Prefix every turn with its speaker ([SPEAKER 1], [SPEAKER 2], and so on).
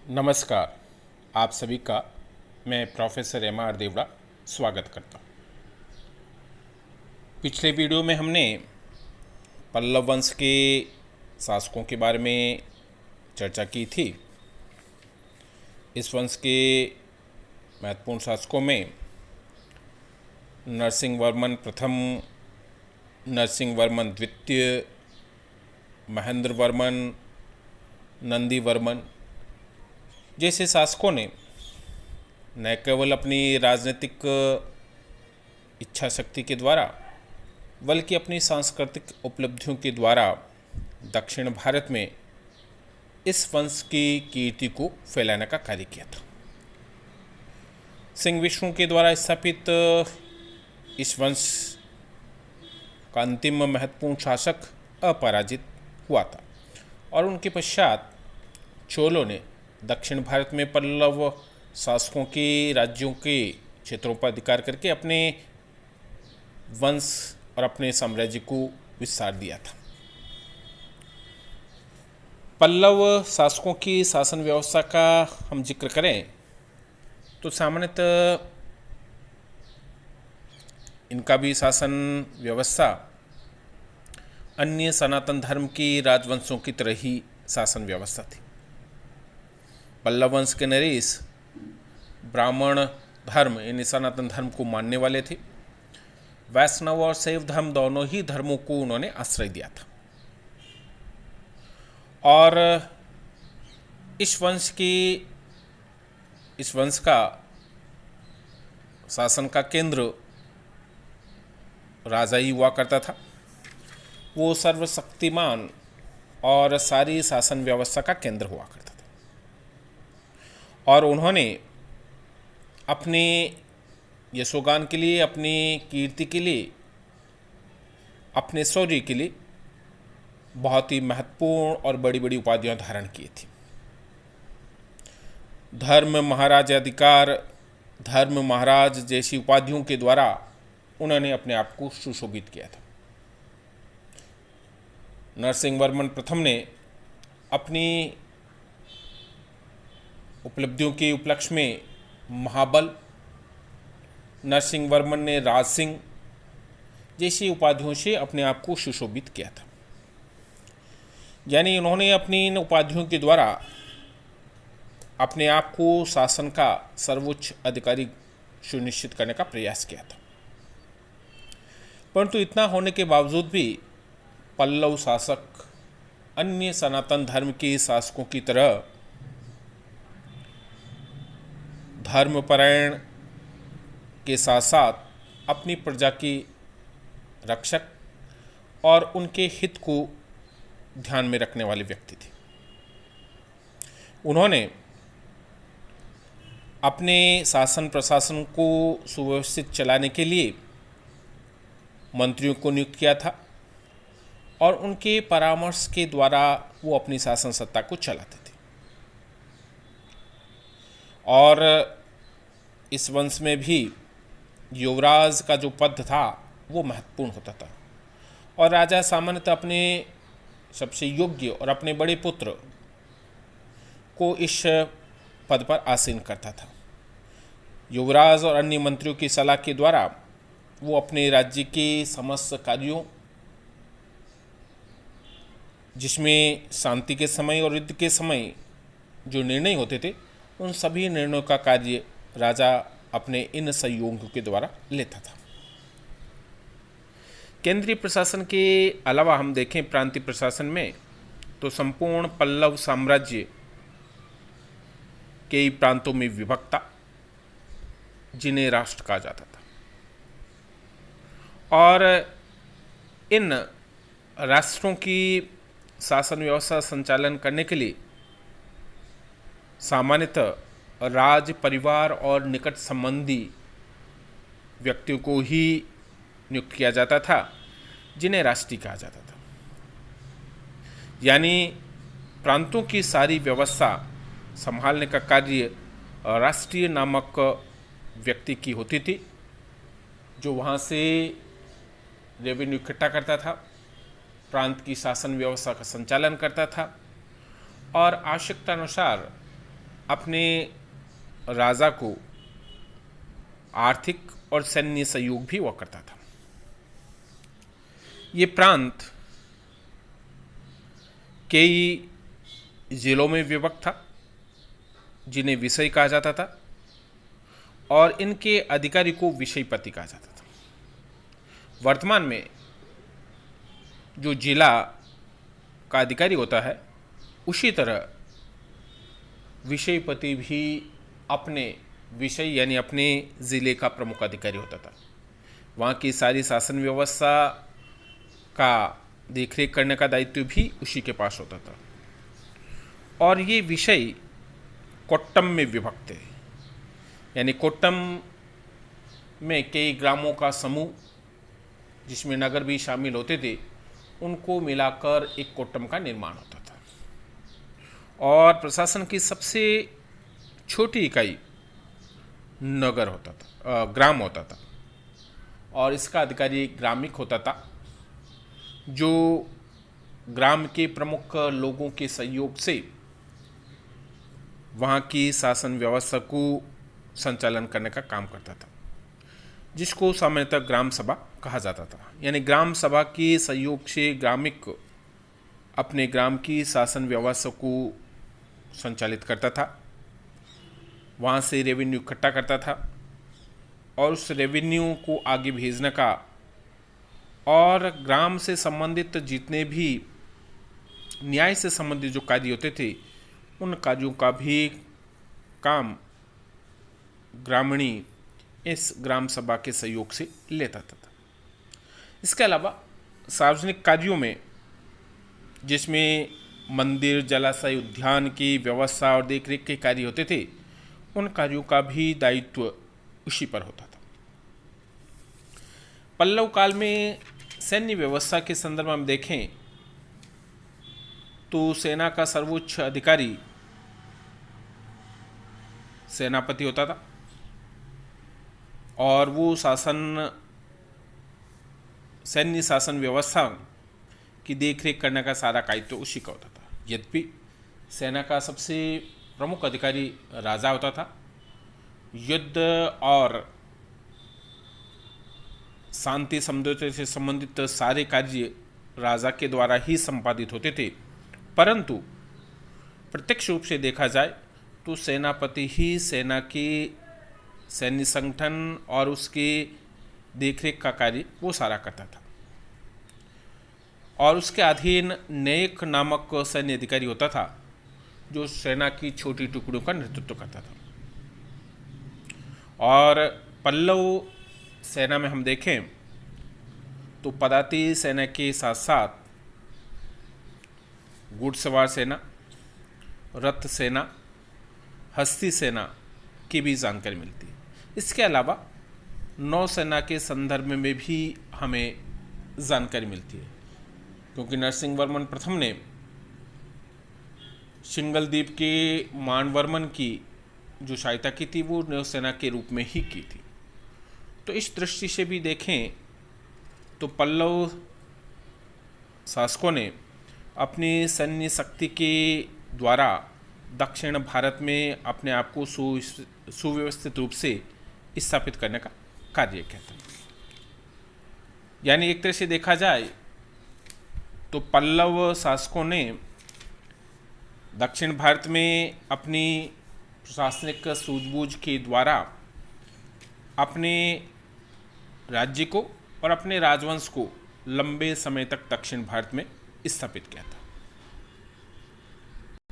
[SPEAKER 1] नमस्कार। आप सभी का मैं प्रोफेसर M.R. देवड़ा स्वागत करता हूँ। पिछले वीडियो में हमने पल्लव वंश के शासकों के बारे में चर्चा की थी। इस वंश के महत्वपूर्ण शासकों में नरसिंह वर्मन प्रथम, नरसिंह वर्मन द्वितीय, महेंद्र वर्मन, नंदी वर्मन जैसे शासकों ने न केवल अपनी राजनीतिक इच्छा शक्ति के द्वारा बल्कि अपनी सांस्कृतिक उपलब्धियों के द्वारा दक्षिण भारत में इस वंश की कीर्ति को फैलाने का कार्य किया था। सिंह विष्णु के द्वारा स्थापित इस वंश का अंतिम महत्वपूर्ण शासक अपराजित हुआ था और उनके पश्चात चोलों ने दक्षिण भारत में पल्लव शासकों के राज्यों के क्षेत्रों पर अधिकार करके अपने वंश और अपने साम्राज्य को विस्तार दिया था। पल्लव शासकों की शासन व्यवस्था का हम जिक्र करें तो सामान्यतः इनका भी शासन व्यवस्था अन्य सनातन धर्म की राजवंशों की तरह ही शासन व्यवस्था थी। पल्लव वंश के नरेश ब्राह्मण धर्म यानी सनातन धर्म को मानने वाले थे। वैष्णव और शैव धर्म दोनों ही धर्मों को उन्होंने आश्रय दिया था और इस वंश का शासन का केंद्र राजा ही हुआ करता था। वो सर्वशक्तिमान और सारी शासन व्यवस्था का केंद्र हुआ करता था और उन्होंने अपने यशोगान के लिए, अपनी कीर्ति के लिए, अपने शौर्य के लिए बहुत ही महत्वपूर्ण और बड़ी बड़ी उपाधियां धारण की थी। धर्म महाराज अधिकार, धर्म महाराज जैसी उपाधियों के द्वारा उन्होंने अपने आप को सुशोभित किया था। नरसिंह वर्मन प्रथम ने अपनी उपलब्धियों के उपलक्ष्य में महाबल, नरसिंह वर्मन ने राज सिंह जैसी उपाधियों से अपने आप को सुशोभित किया था। यानी उन्होंने अपनी इन उपाधियों के द्वारा अपने आप को शासन का सर्वोच्च अधिकारी सुनिश्चित करने का प्रयास किया था। परंतु इतना होने के बावजूद भी पल्लव शासक अन्य सनातन धर्म के शासकों की तरह धर्मपरायण के साथ साथ अपनी प्रजा की रक्षक और उनके हित को ध्यान में रखने वाले व्यक्ति थे। उन्होंने अपने शासन प्रशासन को सुव्यवस्थित चलाने के लिए मंत्रियों को नियुक्त किया था और उनके परामर्श के द्वारा वो अपनी शासन सत्ता को चलाते थे। और इस वंश में भी युवराज का जो पद था वो महत्वपूर्ण होता था और राजा सामान्यतः अपने सबसे योग्य और अपने बड़े पुत्र को इस पद पर आसीन करता था। युवराज और अन्य मंत्रियों की सलाह के द्वारा वो अपने राज्य के समस्त कार्यों, जिसमें शांति के समय और युद्ध के समय जो निर्णय होते थे, उन सभी निर्णयों का कार्य राजा अपने इन सहयोगियों के द्वारा लेता था। केंद्रीय प्रशासन के अलावा हम देखें प्रांतीय प्रशासन में तो संपूर्ण पल्लव साम्राज्य कई प्रांतों में विभक्त था जिन्हें राष्ट्र कहा जाता था और इन राष्ट्रों की शासन व्यवस्था संचालन करने के लिए सामान्यतः राज परिवार और निकट संबंधी व्यक्तियों को ही नियुक्त किया जाता था जिन्हें राष्ट्रीय कहा जाता था। यानी प्रांतों की सारी व्यवस्था संभालने का कार्य राष्ट्रीय नामक व्यक्ति की होती थी, जो वहाँ से रेवेन्यू इकट्ठा करता था, प्रांत की शासन व्यवस्था का संचालन करता था और आवश्यकता अनुसार अपने राजा को आर्थिक और सैन्य सहयोग भी हुआ करता था। ये प्रांत कई जिलों में विभक्त था, जिन्हें विषय कहा जाता था, और इनके अधिकारी को विषयपति कहा जाता था। वर्तमान में जो जिला का अधिकारी होता है, उसी तरह विषयपति भी अपने विषय यानी अपने ज़िले का प्रमुख अधिकारी होता था। वहाँ की सारी शासन व्यवस्था का देखरेख करने का दायित्व भी उसी के पास होता था। और ये विषय कोट्टम में विभक्त है, यानी कोट्टम में कई ग्रामों का समूह, जिसमें नगर भी शामिल होते थे, उनको मिलाकर एक कोट्टम का निर्माण होता था। और प्रशासन की सबसे छोटी इकाई नगर होता था, ग्राम होता था, और इसका अधिकारी ग्रामिक होता था, जो ग्राम के प्रमुख लोगों के सहयोग से वहाँ की शासन व्यवस्था को संचालन करने का काम करता था, जिसको सामान्यतः ग्राम सभा कहा जाता था। यानी ग्राम सभा के सहयोग से ग्रामिक अपने ग्राम की शासन व्यवस्था को संचालित करता था, वहाँ से रेवेन्यू इकट्ठा करता था, और उस रेवेन्यू को आगे भेजने का और ग्राम से संबंधित जितने भी न्याय से संबंधित जो कार्य होते थे, उन कार्यों का भी काम ग्रामीणी इस ग्राम सभा के सहयोग से लेता था। इसके अलावा सार्वजनिक कार्यों में, जिसमें मंदिर, जलाशय, उद्यान की व्यवस्था और देखरेख के कार्य होते थे, उन कार्यों का भी दायित्व उसी पर होता था। पल्लव काल में सैन्य व्यवस्था के संदर्भ में हम देखें तो सेना का सर्वोच्च अधिकारी सेनापति होता था, और वो सैन्य शासन व्यवस्था की देखरेख करने का सारा दायित्व उसी का होता था। यद्यपि सेना का सबसे प्रमुख अधिकारी राजा होता था। युद्ध और शांति समझौते से संबंधित सारे कार्य राजा के द्वारा ही संपादित होते थे, परंतु प्रत्यक्ष रूप से देखा जाए तो सेनापति ही सेना के सैन्य संगठन और उसके देखरेख का कार्य वो सारा करता था। और उसके अधीन नायक नामक सैन्य अधिकारी होता था, जो सेना की छोटी टुकड़ों का नेतृत्व करता था। और पल्लव सेना में हम देखें तो पदाती सेना के साथ साथ घुड़सवार सेना, रथ सेना, हस्ती सेना की भी जानकारी मिलती है। इसके अलावा नौसेना के संदर्भ में भी हमें जानकारी मिलती है, क्योंकि नरसिंहवर्मन प्रथम ने सिंगलदीप के मानवर्मन की जो सहायता की थी, वो नौसेना के रूप में ही की थी। तो इस दृष्टि से भी देखें तो पल्लव शासकों ने अपनी सैन्य शक्ति के द्वारा दक्षिण भारत में अपने आप को सुव्यवस्थित रूप से स्थापित करने का कार्य किया था। यानी एक तरह से देखा जाए तो पल्लव शासकों ने दक्षिण भारत में अपनी प्रशासनिक सूझबूझ के द्वारा अपने राज्य को और अपने राजवंश को लंबे समय तक दक्षिण भारत में स्थापित किया था।